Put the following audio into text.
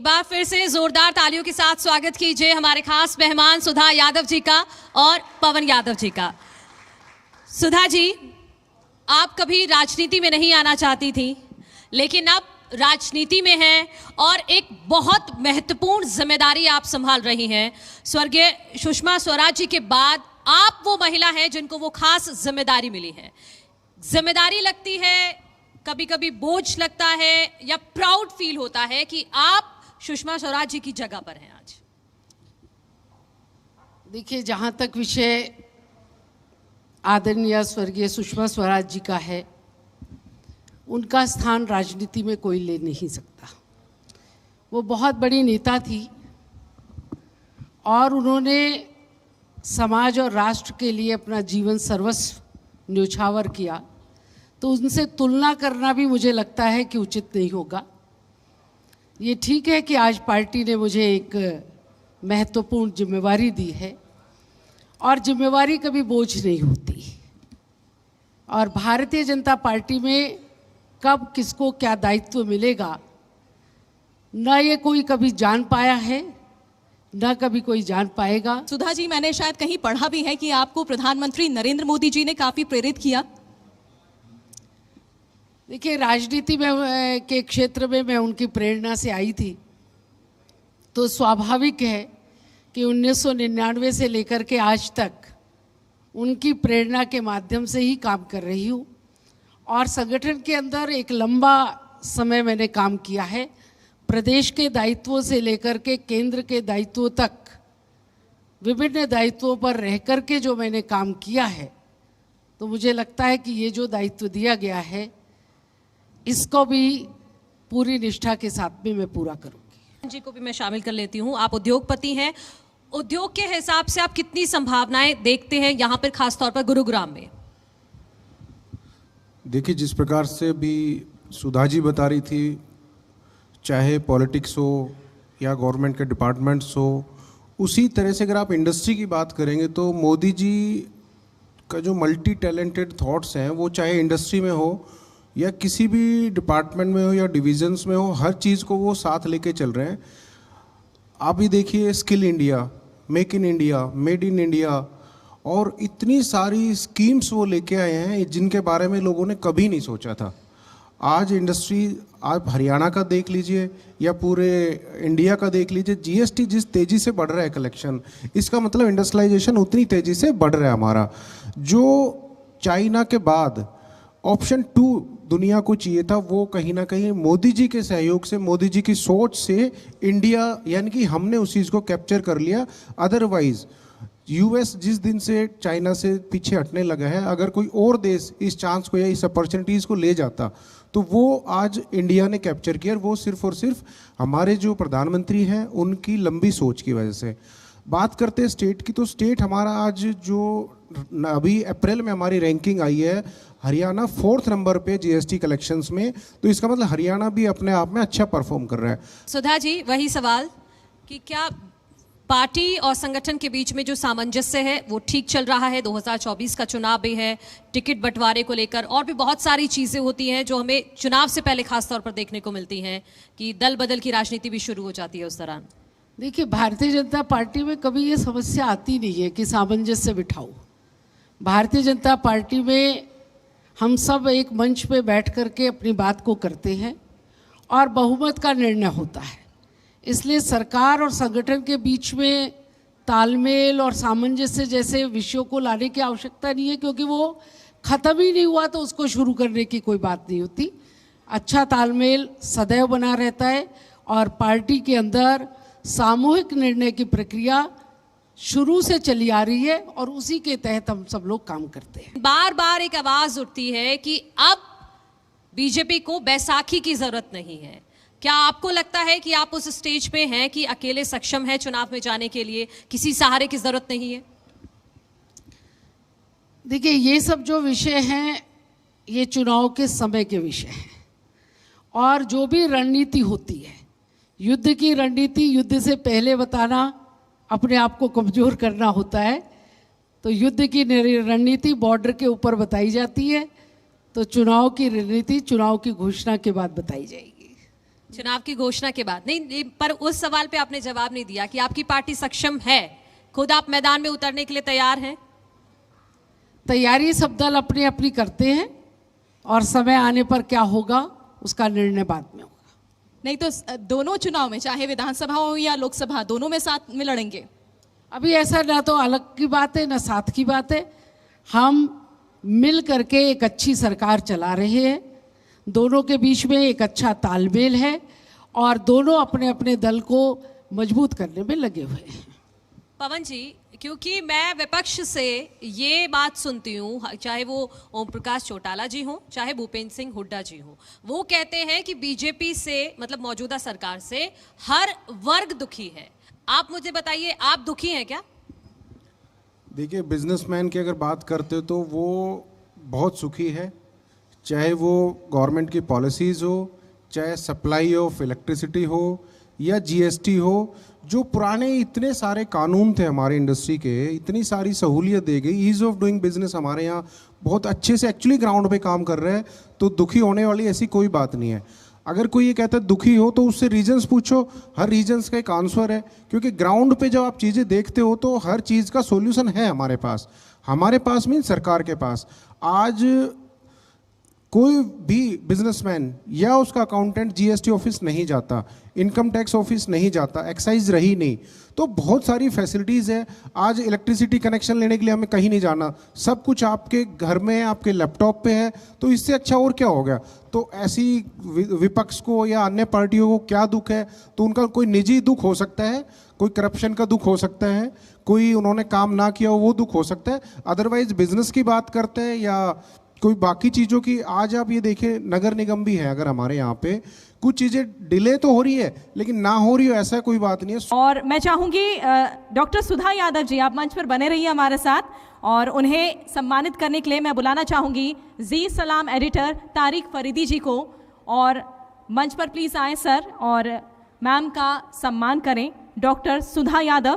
बार फिर से जोरदार तालियों के साथ स्वागत कीजिए हमारे खास मेहमान सुधा यादव जी का और पवन यादव जी का। सुधा जी, आप कभी राजनीति में नहीं आना चाहती थी, लेकिन अब राजनीति में हैं और एक बहुत महत्वपूर्ण जिम्मेदारी आप संभाल रही हैं। स्वर्गीय सुषमा स्वराज जी के बाद आप वो महिला हैं जिनको वो खास जिम्मेदारी मिली है। जिम्मेदारी लगती है, कभी कभी बोझ लगता है या प्राउड फील होता है कि आप सुषमा स्वराज जी की जगह पर हैं आज। देखिए, जहाँ तक विषय आदरणीय स्वर्गीय सुषमा स्वराज जी का है, उनका स्थान राजनीति में कोई ले नहीं सकता। वो बहुत बड़ी नेता थी और उन्होंने समाज और राष्ट्र के लिए अपना जीवन सर्वस्व न्यौछावर किया, तो उनसे तुलना करना भी मुझे लगता है कि उचित नहीं होगा। ये ठीक है कि आज पार्टी ने मुझे एक महत्वपूर्ण जिम्मेवारी दी है और जिम्मेवारी कभी बोझ नहीं होती। और भारतीय जनता पार्टी में कब किसको क्या दायित्व मिलेगा, न ये कोई कभी जान पाया है, न कभी कोई जान पाएगा। सुधा जी, मैंने शायद कहीं पढ़ा भी है कि आपको प्रधानमंत्री नरेंद्र मोदी जी ने काफ़ी प्रेरित किया। देखिए, राजनीति में के क्षेत्र में मैं उनकी प्रेरणा से आई थी, तो स्वाभाविक है कि 1999 से लेकर के आज तक उनकी प्रेरणा के माध्यम से ही काम कर रही हूँ। और संगठन के अंदर एक लंबा समय मैंने काम किया है, प्रदेश के दायित्वों से लेकर के केंद्र के दायित्वों तक विभिन्न दायित्वों पर रह कर के जो मैंने काम किया है, तो मुझे लगता है कि ये जो दायित्व दिया गया है, इसको भी पूरी निष्ठा के साथ में मैं पूरा करूंगी। जी को भी मैं शामिल कर लेती हूँ। आप उद्योगपति हैं, उद्योग के हिसाब से आप कितनी संभावनाएं देखते हैं यहाँ पर, खासतौर पर गुरुग्राम में? देखिए, जिस प्रकार से भी सुधा जी बता रही थी, चाहे पॉलिटिक्स हो या गवर्नमेंट के डिपार्टमेंट्स हो, उसी तरह से अगर आप इंडस्ट्री की बात करेंगे तो मोदी जी का जो मल्टी टैलेंटेड थॉट्स हैं, वो चाहे इंडस्ट्री में हो या किसी भी डिपार्टमेंट में हो या डिविजन्स में हो, हर चीज़ को वो साथ लेके चल रहे हैं। आप भी देखिए, skill India, make in India, made in India, और इतनी सारी स्कीम्स वो लेके आए हैं जिनके बारे में लोगों ने कभी नहीं सोचा था। आज इंडस्ट्री, आप हरियाणा का देख लीजिए या पूरे इंडिया का देख लीजिए, जीएसटी जिस तेज़ी से बढ़ रहा है कलेक्शन, इसका मतलब इंडस्ट्रियलाइजेशन उतनी तेज़ी से बढ़ रहा है हमारा। जो चाइना के बाद ऑप्शन 2 दुनिया को चाहिए था, वो कहीं ना कहीं मोदी जी के सहयोग से, मोदी जी की सोच से इंडिया, यानी कि हमने उस चीज़ को कैप्चर कर लिया। अदरवाइज यूएस जिस दिन से चाइना से पीछे हटने लगा है, अगर कोई और देश इस चांस को या इस अपॉर्चुनिटीज़ को ले जाता तो वो आज इंडिया ने कैप्चर किया, और वो सिर्फ और सिर्फ हमारे जो प्रधानमंत्री हैं उनकी लंबी सोच की वजह से। बात करते हैं स्टेट की, तो स्टेट हमारा आज जो अभी अप्रैल में हमारी रैंकिंग आई है, हरियाणा 4th नंबर पे जीएसटी कलेक्शंस में, तो इसका मतलब हरियाणा भी अपने आप में अच्छा परफॉर्म कर रहा है। सुधा जी, वही सवाल कि क्या पार्टी और संगठन के बीच में जो सामंजस्य है वो ठीक चल रहा है? 2024 का चुनाव भी है, टिकट बंटवारे को लेकर और भी बहुत सारी चीज़ें होती हैं जो हमें चुनाव से पहले खास तौर पर देखने को मिलती हैं कि दल बदल की राजनीति भी शुरू हो जाती है उस दौरान। देखिए, भारतीय जनता पार्टी में कभी ये समस्या आती नहीं है कि सामंजस्य बिठाओ। भारतीय जनता पार्टी में हम सब एक मंच पे बैठ कर के अपनी बात को करते हैं और बहुमत का निर्णय होता है। इसलिए सरकार और संगठन के बीच में तालमेल और सामंजस्य जैसे विषयों को लाने की आवश्यकता नहीं है, क्योंकि वो ख़त्म ही नहीं हुआ तो उसको शुरू करने की कोई बात नहीं होती। अच्छा तालमेल सदैव बना रहता है और पार्टी के अंदर सामूहिक निर्णय की प्रक्रिया शुरू से चली आ रही है और उसी के तहत हम सब लोग काम करते हैं। बार बार एक आवाज उठती है कि अब बीजेपी को बैसाखी की जरूरत नहीं है। क्या आपको लगता है कि आप उस स्टेज पे हैं कि अकेले सक्षम है चुनाव में जाने के लिए, किसी सहारे की जरूरत नहीं है? देखिए, ये सब जो विषय हैं ये चुनाव के समय के विषय हैं, और जो भी रणनीति होती है, युद्ध की रणनीति युद्ध से पहले बताना अपने आप को कमज़ोर करना होता है। तो युद्ध की रणनीति बॉर्डर के ऊपर बताई जाती है, तो चुनाव की रणनीति चुनाव की घोषणा के बाद बताई जाएगी। चुनाव की घोषणा के बाद नहीं, पर उस सवाल पे आपने जवाब नहीं दिया कि आपकी पार्टी सक्षम है, खुद आप मैदान में उतरने के लिए तैयार हैं? तैयारी सब दल अपनी अपनी करते हैं और समय आने पर क्या होगा उसका निर्णय बाद में होगा। नहीं तो दोनों चुनाव में, चाहे विधानसभा हो या लोकसभा, दोनों में साथ में लड़ेंगे? अभी ऐसा ना तो अलग की बात है ना साथ की बात है, हम मिल करके एक अच्छी सरकार चला रहे हैं, दोनों के बीच में एक अच्छा तालमेल है और दोनों अपने अपने दल को मजबूत करने में लगे हुए हैं। पवन जी, क्योंकि मैं विपक्ष से ये बात सुनती हूँ, चाहे वो ओम प्रकाश चौटाला जी हो, चाहे भूपेंद्र सिंह हुड्डा जी हो, वो कहते हैं कि बीजेपी से, मतलब मौजूदा सरकार से हर वर्ग दुखी है। आप मुझे बताइए, आप दुखी हैं क्या? देखिए, बिजनेसमैन की अगर बात करते हो तो वो बहुत सुखी है, चाहे वो गवर्नमेंट की पॉलिसीज़ हो, चाहे सप्लाई ऑफ इलेक्ट्रिसिटी हो या जीएसटी हो। जो पुराने इतने सारे कानून थे हमारे इंडस्ट्री के, इतनी सारी सहूलियत दे गई, ईज़ ऑफ डूइंग बिजनेस हमारे यहाँ बहुत अच्छे से एक्चुअली ग्राउंड पे काम कर रहे हैं, तो दुखी होने वाली ऐसी कोई बात नहीं है। अगर कोई ये कहता है दुखी हो तो उससे रीजंस पूछो, हर रीजंस का एक आंसर है, क्योंकि ग्राउंड पे जब आप चीज़ें देखते हो तो हर चीज़ का सॉल्यूशन है हमारे पास मीन सरकार के पास। आज कोई भी बिजनेसमैन या उसका अकाउंटेंट जीएसटी ऑफिस नहीं जाता, इनकम टैक्स ऑफिस नहीं जाता, एक्साइज रही नहीं, तो बहुत सारी फैसिलिटीज़ है। आज इलेक्ट्रिसिटी कनेक्शन लेने के लिए हमें कहीं नहीं जाना, सब कुछ आपके घर में है, आपके लैपटॉप पे है, तो इससे अच्छा और क्या हो गया। तो ऐसी विपक्ष को या अन्य पार्टियों को क्या दुख है, तो उनका कोई निजी दुख हो सकता है, कोई करप्शन का दुख हो सकता है, कोई उन्होंने काम ना किया हो वो दुख हो सकता है। अदरवाइज बिजनेस की बात करते हैं या कोई बाकी चीज़ों की, आज आप ये देखें नगर निगम भी है, अगर हमारे यहाँ पे कुछ चीज़ें डिले तो हो रही है लेकिन ना हो रही हो ऐसा कोई बात नहीं है। और मैं चाहूंगी डॉक्टर सुधा यादव जी, आप मंच पर बने रहिए हमारे साथ, और उन्हें सम्मानित करने के लिए मैं बुलाना चाहूंगी जी सलाम एडिटर तारिक फरीदी जी को, और मंच पर प्लीज आए सर और मैम का सम्मान करें। डॉक्टर सुधा यादव।